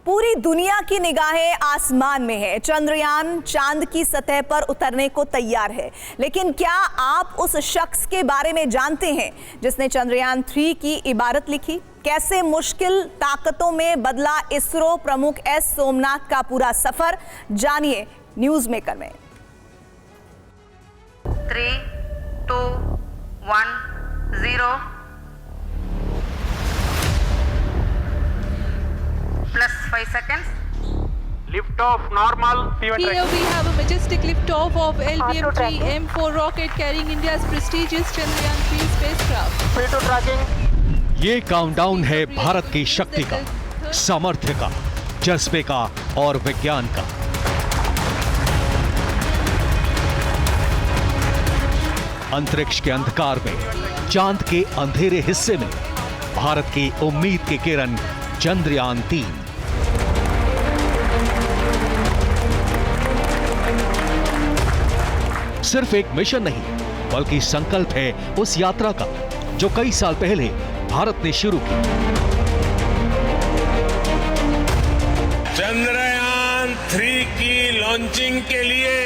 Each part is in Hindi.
पूरी दुनिया की निगाहें आसमान में है। चंद्रयान चांद की सतह पर उतरने को तैयार है, लेकिन क्या आप उस शख्स के बारे में जानते हैं जिसने चंद्रयान 3 की इबारत लिखी? कैसे मुश्किल ताकतों में बदला इसरो प्रमुख एस सोमनाथ का पूरा सफर, जानिए न्यूज मेकर में। 3, 2, 1, 0 plus 5 seconds. Lift off normal. Here we have a majestic lift-off of LVM-3 M4 rocket carrying India's prestigious Chandrayaan 3 spacecraft. Free to tracking. ये काउंटडाउन है भारत की शक्ति का, सामर्थ्य का, जज्बे का और विज्ञान का। अंतरिक्ष के अंधकार में, चांद के अंधेरे हिस्से में भारत की उम्मीद की किरण चंद्रयान 3। सिर्फ एक मिशन नहीं, बल्कि संकल्प है उस यात्रा का जो कई साल पहले भारत ने शुरू की। चंद्रयान 3 की लॉन्चिंग के लिए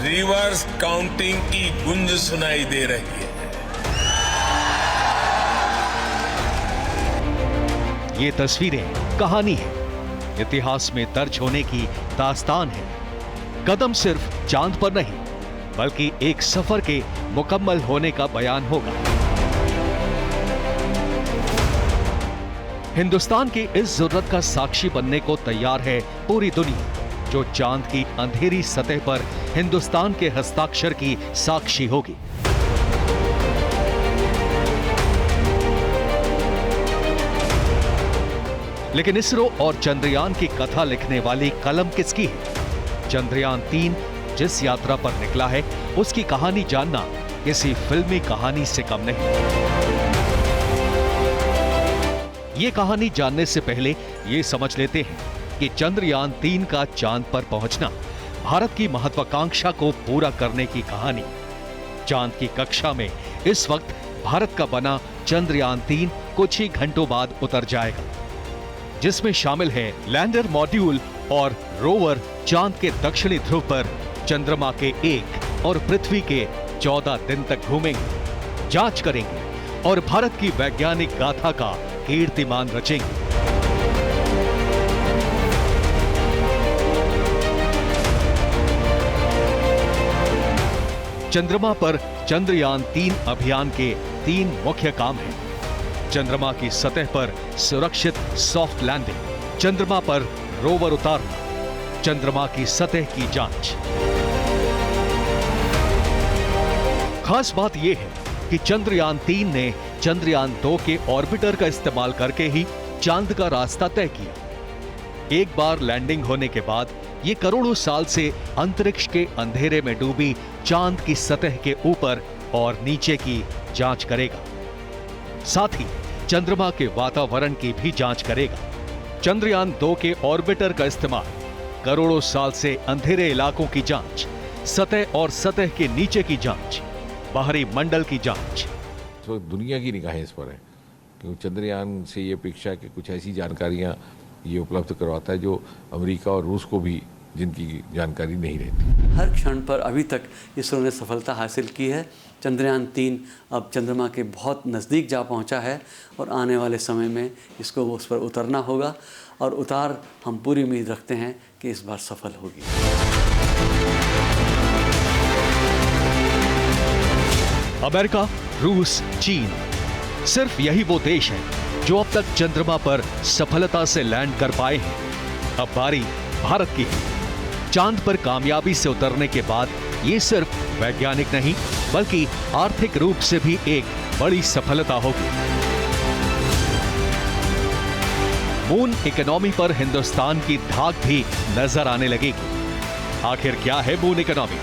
रिवर्स काउंटिंग की गूंज सुनाई दे रही है। ये तस्वीरें कहानी है, इतिहास में दर्ज होने की दास्तान है। कदम सिर्फ चांद पर नहीं, बल्कि एक सफर के मुकम्मल होने का बयान होगा। हिंदुस्तान की इस जरूरत का साक्षी बनने को तैयार है पूरी दुनिया, जो चांद की अंधेरी सतह पर हिंदुस्तान के हस्ताक्षर की साक्षी होगी। लेकिन इसरो और चंद्रयान की कथा लिखने वाली कलम किसकी है? चंद्रयान 3 जिस यात्रा पर निकला है, उसकी कहानी जानना किसी फिल्मी कहानी से कम नहीं। ये कहानी जानने से पहले ये समझ लेते हैं कि चंद्रयान 3 का चांद पर पहुंचना भारत की महत्वाकांक्षा को पूरा करने की कहानी। चांद की कक्षा में इस वक्त भारत का बना चंद्रयान 3 कुछ ही घंटों बाद उतर जाएगा, जिसमें शामिल है लैंडर मॉड्यूल और रोवर चांद के दक्षिणी ध्रुव पर चंद्रमा के 1 और पृथ्वी के 14 दिन तक घूमेंगे, जांच करेंगे और भारत की वैज्ञानिक गाथा का कीर्तिमान रचेंगे। चंद्रमा पर चंद्रयान 3 अभियान के 3 मुख्य काम हैं। चंद्रमा की सतह पर सुरक्षित सॉफ्ट लैंडिंग, चंद्रमा पर रोवर उतारना, चंद्रमा की सतह की जांच। खास बात यह है कि चंद्रयान 3 ने चंद्रयान 2 के ऑर्बिटर का इस्तेमाल करके ही चांद का रास्ता तय किया। एक बार लैंडिंग होने के बाद यह करोड़ों साल से अंतरिक्ष के अंधेरे में डूबी चांद की सतह के ऊपर और नीचे की जांच करेगा, साथ ही चंद्रमा के वातावरण की भी जांच करेगा। चंद्रयान 2 के ऑर्बिटर का इस्तेमाल, करोड़ों साल से अंधेरे इलाकों की जांच, सतह और सतह के नीचे की जांच, बाहरी मंडल की जांच। तो दुनिया की निगाहें इस पर है, क्योंकि चंद्रयान से ये अपेक्षा कि कुछ ऐसी जानकारियां ये उपलब्ध करवाता है जो अमेरिका और रूस को भी जिनकी जानकारी नहीं रहती। हर क्षण पर अभी तक इसरो ने सफलता हासिल की है। चंद्रयान 3 अब चंद्रमा के बहुत नज़दीक जा पहुंचा है और आने वाले समय में इसको उस पर उतरना होगा, और उतार हम पूरी उम्मीद रखते हैं कि इस बार सफल होगी। अमेरिका, रूस, चीन, सिर्फ यही वो देश हैं जो अब तक चंद्रमा पर सफलता से लैंड कर पाए हैं। अब बारी भारत की है। चांद पर कामयाबी से उतरने के बाद ये सिर्फ वैज्ञानिक नहीं, बल्कि आर्थिक रूप से भी एक बड़ी सफलता होगी। मून इकोनॉमी पर हिंदुस्तान की धाक भी नजर आने लगेगी। आखिर क्या है मून इकोनॉमी?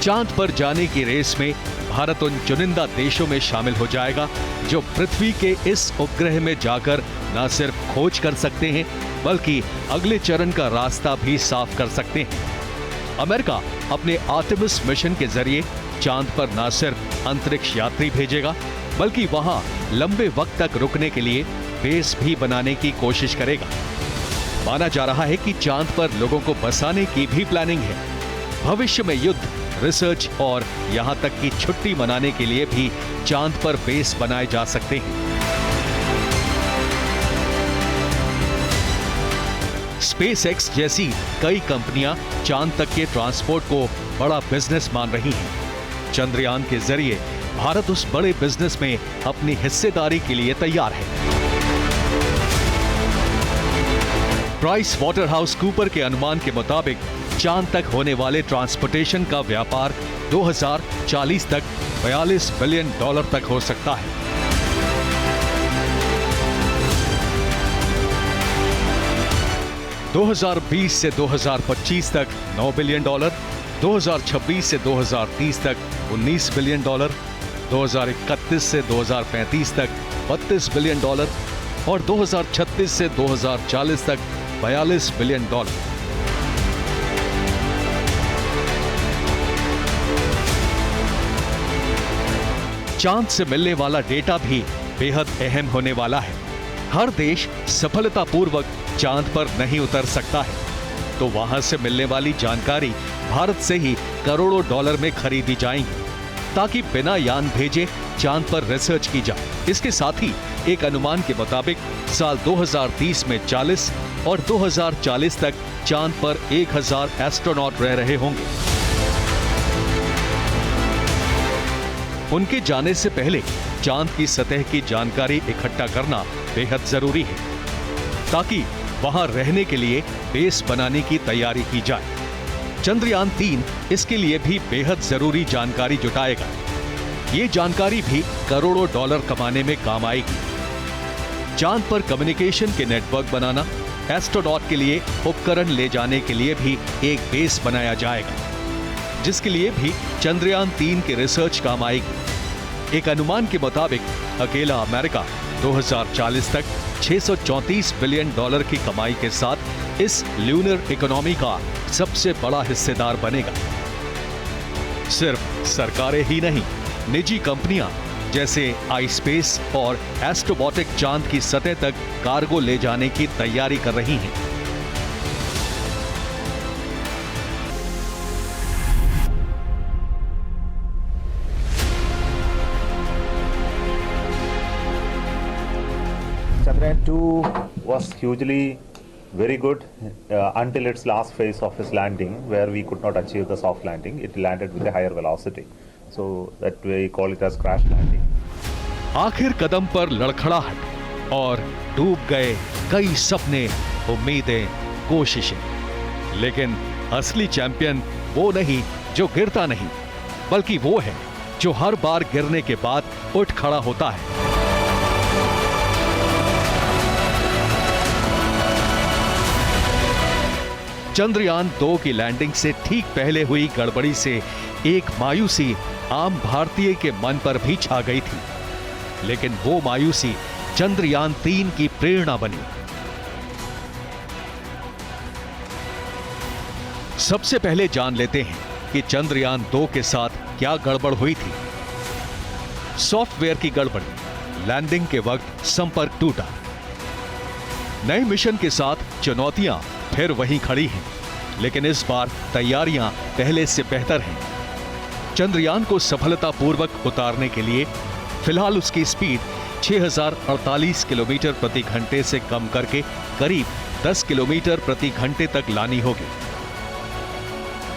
चांद पर जाने की रेस में भारत उन चुनिंदा देशों में शामिल हो जाएगा जो पृथ्वी के इस उपग्रह में जाकर न सिर्फ खोज कर सकते हैं, बल्कि अगले चरण का रास्ता भी साफ कर सकते हैं। अमेरिका अपने आर्टेमिस मिशन के जरिए चांद पर न सिर्फ अंतरिक्ष यात्री भेजेगा, बल्कि वहां लंबे वक्त तक रुकने के लिए बेस भी बनाने की कोशिश करेगा। माना जा रहा है कि चांद पर लोगों को बसाने की भी प्लानिंग है। भविष्य में युद्ध, रिसर्च और यहां तक कि छुट्टी मनाने के लिए भी चांद पर बेस बनाए जा सकते हैं। स्पेसएक्स जैसी कई कंपनियां चांद तक के ट्रांसपोर्ट को बड़ा बिजनेस मान रही हैं। चंद्रयान के जरिए भारत उस बड़े बिजनेस में अपनी हिस्सेदारी के लिए तैयार है। प्राइस वाटरहाउस कूपर के अनुमान के मुताबिक चांद तक होने वाले ट्रांसपोर्टेशन का व्यापार 2040 तक $42 बिलियन तक हो सकता है। $2020 से 2025 तक $9 बिलियन, 2026 से 2030 तक $19 बिलियन, 2031 से 2035 तक $32 बिलियन और 2036 से 2040 तक $42 बिलियन। चांद से मिलने वाला डेटा भी बेहद अहम होने वाला है। हर देश सफलतापूर्वक चांद पर नहीं उतर सकता है, तो वहां से मिलने वाली जानकारी भारत से ही करोड़ों डॉलर में खरीदी जाएंगी, ताकि बिना यान भेजे चांद पर रिसर्च की जाए। इसके साथ ही एक अनुमान के मुताबिक साल 2030 में 40 और 2040 तक चांद पर 1000 एस्ट्रोनॉट रह रहे होंगे। उनके जाने से पहले चांद की सतह की जानकारी इकट्ठा करना बेहद जरूरी है, ताकि वहां रहने के लिए बेस बनाने की तैयारी की जाए। चंद्रयान 3 इसके लिए भी बेहद जरूरी जानकारी जुटाएगा। ये जानकारी भी करोड़ों डॉलर कमाने में काम आएगी। चांद पर कम्युनिकेशन के नेटवर्क बनाना, एस्ट्रोनॉट के लिए उपकरण ले जाने के लिए भी एक बेस बनाया जाएगा, जिसके लिए भी चंद्रयान 3 की रिसर्च काम आएगी। एक अनुमान के मुताबिक अकेला अमेरिका 2040 तक $634 बिलियन की कमाई के साथ इस ल्यूनर इकोनॉमी का सबसे बड़ा हिस्सेदार बनेगा। सिर्फ सरकारें ही नहीं, निजी कंपनियां जैसे आईस्पेस और एस्ट्रोबॉटिक चांद की सतह तक कार्गो ले जाने की तैयारी कर रही हैं। Chandrayaan 2 was hugely very good until its last phase of its landing, where we could not achieve the soft landing. It landed with a higher velocity, so that we call it as crash landing. आखिर कदम पर लड़खड़ाहट और डूब गए कई सपने, उम्मीदें, कोशिशें। लेकिन असली चैंपियन वो नहीं जो गिरता नहीं, बल्कि वो है जो हर बार गिरने के बाद उठ खड़ा होता है। चंद्रयान 2 की लैंडिंग से ठीक पहले हुई गड़बड़ी से एक मायूसी आम भारतीय के मन पर भी छा गई थी, लेकिन वो मायूसी चंद्रयान 3 की प्रेरणा बनी। सबसे पहले जान लेते हैं कि चंद्रयान 2 के साथ क्या गड़बड़ हुई थी। सॉफ्टवेयर की गड़बड़ी, लैंडिंग के वक्त संपर्क टूटा। नए मिशन के साथ चुनौतियां फिर वहीं खड़ी हैं, लेकिन इस बार तैयारियां पहले से बेहतर हैं। चंद्रयान को सफलतापूर्वक उतारने के लिए फिलहाल उसकी स्पीड 6048 किलोमीटर प्रति घंटे से कम करके करीब 10 किलोमीटर प्रति घंटे तक लानी होगी,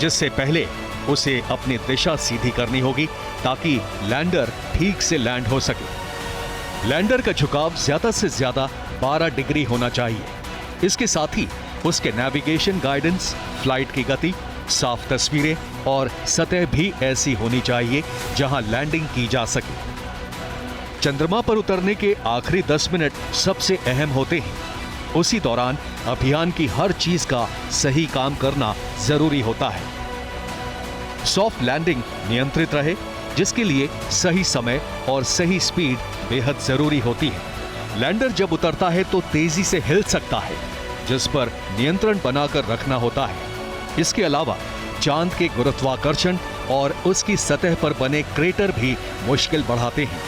जिससे पहले उसे अपनी दिशा सीधी करनी होगी ताकि लैंडर ठीक से लैंड हो सके। लैंडर का झुकाव ज्यादा से ज्यादा 12 डिग्री होना चाहिए। इसके साथ ही उसके नेविगेशन गाइडेंस, फ्लाइट की गति, साफ तस्वीरें और सतह भी ऐसी होनी चाहिए जहां लैंडिंग की जा सके। चंद्रमा पर उतरने के आखिरी 10 मिनट सबसे अहम होते हैं। उसी दौरान अभियान की हर चीज का सही काम करना जरूरी होता है। सॉफ्ट लैंडिंग नियंत्रित रहे, जिसके लिए सही समय और सही स्पीड बेहद जरूरी होती है। लैंडर जब उतरता है तो तेजी से हिल सकता है, जिस पर नियंत्रण बनाकर रखना होता है। इसके अलावा चांद के गुरुत्वाकर्षण और उसकी सतह पर बने क्रेटर भी मुश्किल बढ़ाते हैं।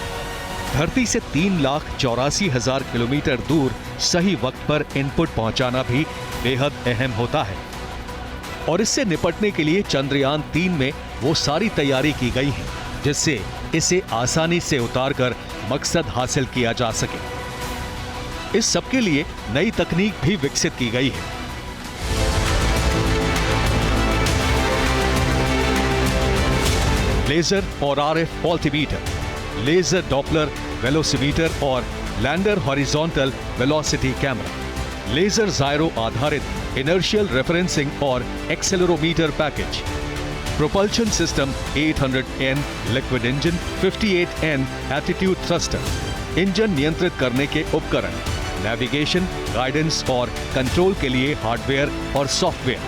धरती से 3,84,000 किलोमीटर दूर सही वक्त पर इनपुट पहुंचाना भी बेहद अहम होता है और इससे निपटने के लिए चंद्रयान 3 में वो सारी तैयारी की गई है जिससे इसे आसानी से उतारकर मकसद हासिल किया जा सके। इस सब के लिए नई तकनीक भी विकसित की गई है। लेजर और RF altimeter, laser Doppler velocimeter और lander horizontal velocity camera, laser gyro आधारित इनर्शियल रेफरेंसिंग और accelerometer package, propulsion system 800N liquid engine, 58N attitude thruster, engine नियंत्रित करने के उपकरण, नेविगेशन, गाइडेंस और कंट्रोल के लिए हार्डवेयर और सॉफ्टवेयर,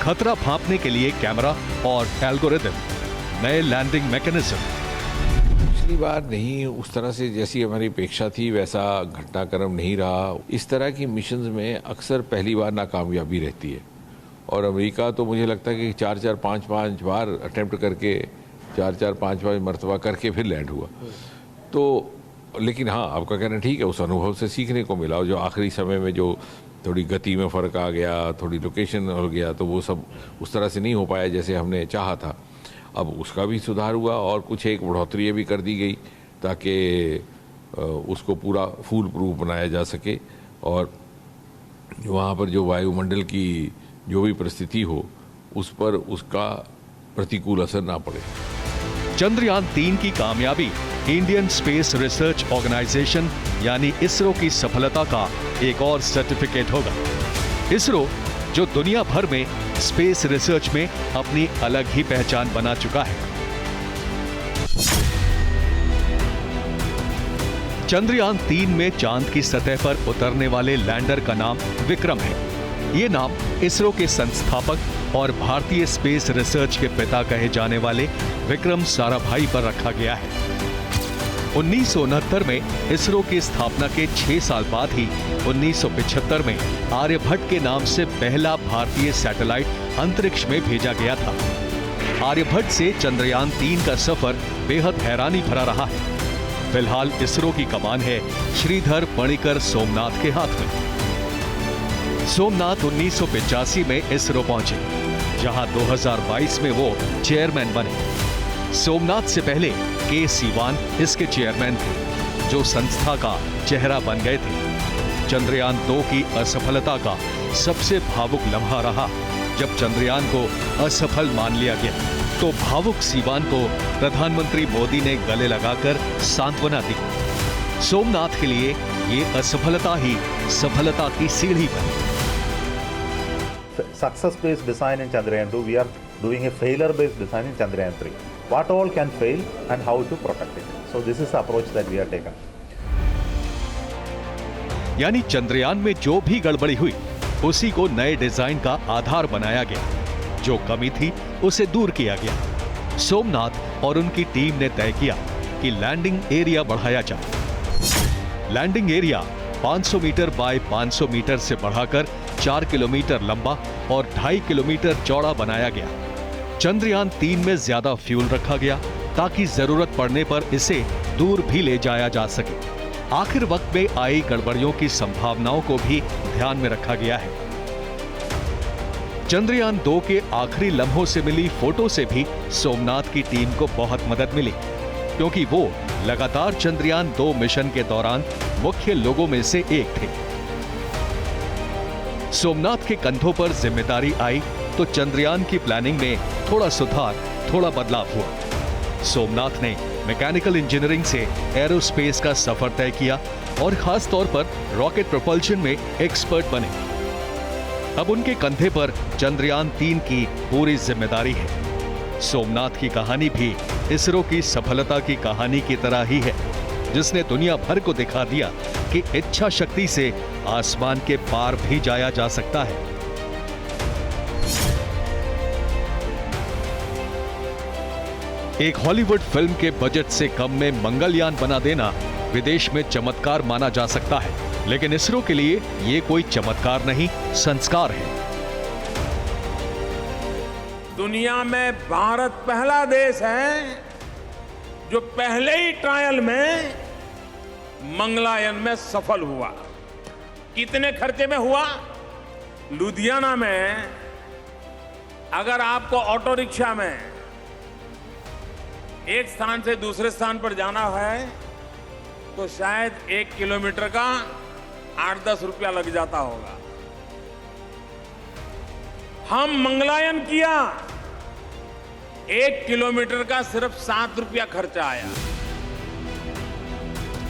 खतरा भांपने के लिए कैमरा और एल्गोरिदम, नए लैंडिंग मैकेनिज्म। पिछली बार नहीं उस तरह से जैसी हमारी अपेक्षा थी वैसा घटनाक्रम नहीं रहा। इस तरह की मिशंस में अक्सर पहली बार नाकामयाबी रहती है और अमेरिका तो मुझे लगता है कि 4-4, 5-5 बार अटेम्प्ट करके 4-4, 5-5 मरतबा करके फिर लैंड हुआ। तो लेकिन हाँ, आपका कहना ठीक है, उस अनुभव से सीखने को मिला और जो आखिरी समय में जो थोड़ी गति में फ़र्क आ गया, थोड़ी लोकेशन हो गया, तो वो सब उस तरह से नहीं हो पाया जैसे हमने चाहा था। अब उसका भी सुधार हुआ और कुछ एक बढ़ोतरी भी कर दी गई ताकि उसको पूरा फूल प्रूफ बनाया जा सके और वहाँ पर जो वायुमंडल की जो भी परिस्थिति हो उस पर उसका प्रतिकूल असर ना पड़े। चंद्रयान 3 की कामयाबी इंडियन स्पेस रिसर्च ऑर्गेनाइजेशन यानी इसरो की सफलता का एक और सर्टिफिकेट होगा। इसरो जो दुनिया भर में स्पेस रिसर्च में अपनी अलग ही पहचान बना चुका है। चंद्रयान 3 में चांद की सतह पर उतरने वाले लैंडर का नाम विक्रम है। ये नाम इसरो के संस्थापक और भारतीय स्पेस रिसर्च के पिता कहे जाने वाले विक्रम साराभाई पर रखा गया है। 1969 में इसरो की स्थापना के 6 साल बाद ही 1975 में आर्यभट्ट के नाम से पहला भारतीय सैटेलाइट अंतरिक्ष में भेजा गया था। आर्यभट्ट से चंद्रयान 3 का सफर बेहद हैरानी भरा रहा है। फिलहाल इसरो की कमान है श्रीधर पणिकर सोमनाथ के हाथ में। सोमनाथ 1985 में इसरो पहुंचे, जहां 2022 में वो चेयरमैन बने। सोमनाथ से पहले के सीवान इसके चेयरमैन थे, जो संस्था का चेहरा बन गए थे। चंद्रयान 2 की असफलता का सबसे भावुक लम्हा रहा जब चंद्रयान को असफल मान लिया गया, तो भावुक सीवान को प्रधानमंत्री मोदी ने गले लगाकर सांत्वना दी। सोमनाथ के लिए ये असफलता ही सफलता की सीढ़ी बनी। Success-based design in Chandrayaan 2, we are doing a failure-based design in Chandrayaan 3. What all can fail and how to protect it. So this is the approach that we have taken. यानी चंद्रयान में जो भी गड़बड़ी हुई उसी को नए डिजाइन का आधार बनाया गया, जो कमी थी उसे दूर किया गया। सोमनाथ और उनकी टीम ने तय किया कि लैंडिंग एरिया बढ़ाया जाए। Landing area 500 metre by 500 metre से बढ़ाकर 4 किलोमीटर लंबा और 2.5 किलोमीटर चौड़ा बनाया गया। चंद्रयान 3 में ज्यादा फ्यूल रखा गया ताकि जरूरत पड़ने पर इसे दूर भी ले जाया जा सके। आखिर वक्त में आई गड़बड़ियों की संभावनाओं को भी ध्यान में रखा गया है। चंद्रयान 2 के आखिरी लम्हों से मिली फोटो से भी सोमनाथ की टीम को बहुत मदद मिली, क्योंकि वो लगातार चंद्रयान 2 मिशन के दौरान मुख्य लोगों में से एक थे। सोमनाथ के कंधों पर जिम्मेदारी आई तो चंद्रयान की प्लानिंग में थोड़ा सुधार, थोड़ा बदलाव हुआ। सोमनाथ ने मैकेनिकल इंजीनियरिंग से एरोस्पेस का सफर तय किया और खास तौर पर रॉकेट प्रोपल्शन में एक्सपर्ट बने। अब उनके कंधे पर चंद्रयान 3 की पूरी जिम्मेदारी है। सोमनाथ की कहानी भी इसरो की सफलता की कहानी की तरह ही है, जिसने दुनिया भर को दिखा दिया कि इच्छा शक्ति से आसमान के पार भी जाया जा सकता है। एक हॉलीवुड फिल्म के बजट से कम में मंगलयान बना देना विदेश में चमत्कार माना जा सकता है, लेकिन इसरो के लिए ये कोई चमत्कार नहीं, संस्कार है। दुनिया में भारत पहला देश है जो पहले ही ट्रायल में मंगलायन में सफल हुआ। कितने खर्चे में हुआ? लुधियाना में अगर आपको ऑटो रिक्शा में एक स्थान से दूसरे स्थान पर जाना है तो शायद 1 किलोमीटर का 8-10 रुपया लग जाता होगा। हम मंगलायन किया, 1 किलोमीटर का सिर्फ 7 रुपया खर्चा आया।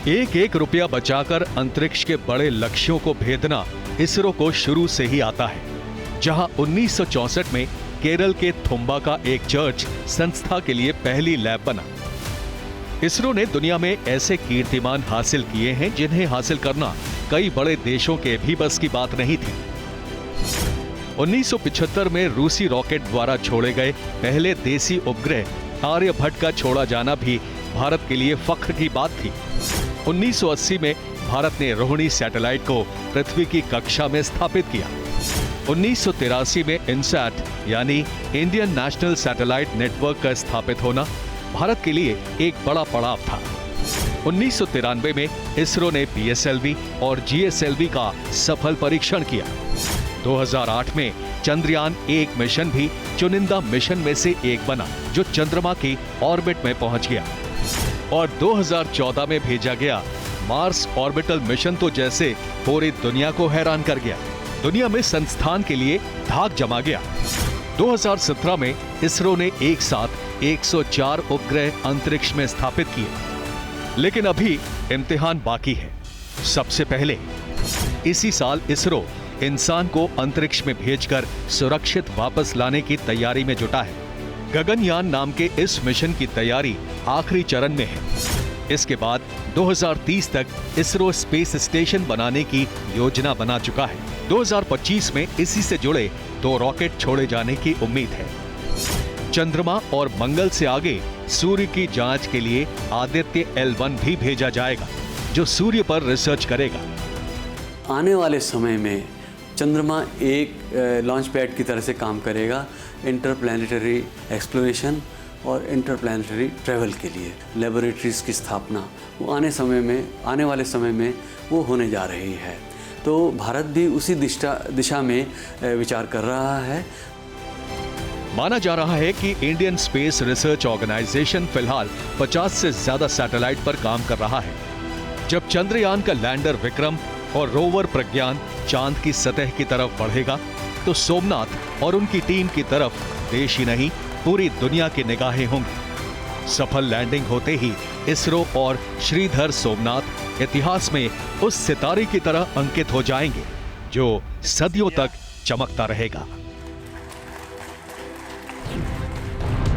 एक रुपया बचाकर अंतरिक्ष के बड़े लक्ष्यों को भेदना इसरो को शुरू से ही आता है। जहां 1964 में केरल के थुम्बा का एक चर्च संस्था के लिए पहली लैब बना। इसरो ने दुनिया में ऐसे कीर्तिमान हासिल किए हैं जिन्हें हासिल करना कई बड़े देशों के भी बस की बात नहीं थी। 1975 में रूसी रॉकेट द्वारा छोड़े गए पहले देसी उपग्रह आर्यभट्ट का छोड़ा जाना भी भारत के लिए फख्र की बात थी। 1980 में भारत ने रोहिणी सैटेलाइट को पृथ्वी की कक्षा में स्थापित किया। 1983 में इनसैट यानी इंडियन नेशनल सैटेलाइट नेटवर्क का स्थापित होना भारत के लिए एक बड़ा पड़ाव था। 1993 में इसरो ने PSLV और GSLV का सफल परीक्षण किया। 2008 में चंद्रयान 1 मिशन भी चुनिंदा मिशन में से एक बना जो चंद्रमा की ऑर्बिट में पहुंच गया। और 2014 में भेजा गया मार्स ऑर्बिटल मिशन तो जैसे पूरी दुनिया को हैरान कर गया। दुनिया में संस्थान के लिए धाक जमा गया। 2017 में इसरो ने एक साथ 104 उपग्रह अंतरिक्ष में स्थापित किए। लेकिन अभी इम्तिहान बाकी है। सबसे पहले इसी साल इसरो इंसान को अंतरिक्ष में भेजकर सुरक्षित वापस लाने की तैयारी में जुटा है। गगनयान नाम के इस मिशन की तैयारी आखिरी चरण में है। इसके बाद 2030 तक इसरो स्पेस स्टेशन बनाने की योजना बना चुका है। 2025 में इसी से जुड़े 2 रॉकेट छोड़े जाने की उम्मीद है। चंद्रमा और मंगल से आगे सूर्य की जांच के लिए आदित्य L1 भी भेजा जाएगा जो सूर्य पर रिसर्च करेगा। आने वाले समय में चंद्रमा एक लॉन्च पैड की तरह से काम करेगा इंटरप्लैनेटरी एक्सप्लोरेशन और इंटरप्लैनेटरी ट्रैवल के लिए। लेबोरेटरीज की स्थापना वो आने वाले समय में वो होने जा रही है। तो भारत भी उसी दिशा में विचार कर रहा है। माना जा रहा है कि इंडियन स्पेस रिसर्च ऑर्गेनाइजेशन फिलहाल 50 से ज्यादा सैटेलाइट पर काम कर रहा है। जब चंद्रयान का लैंडर विक्रम और रोवर प्रज्ञान चांद की सतह की तरफ बढ़ेगा तो सोमनाथ और उनकी टीम की तरफ देश ही नहीं पूरी दुनिया की निगाहें होंगी। सफल लैंडिंग होते ही इसरो और श्रीधर सोमनाथ इतिहास में उस सितारे की तरह अंकित हो जाएंगे जो सदियों तक चमकता रहेगा।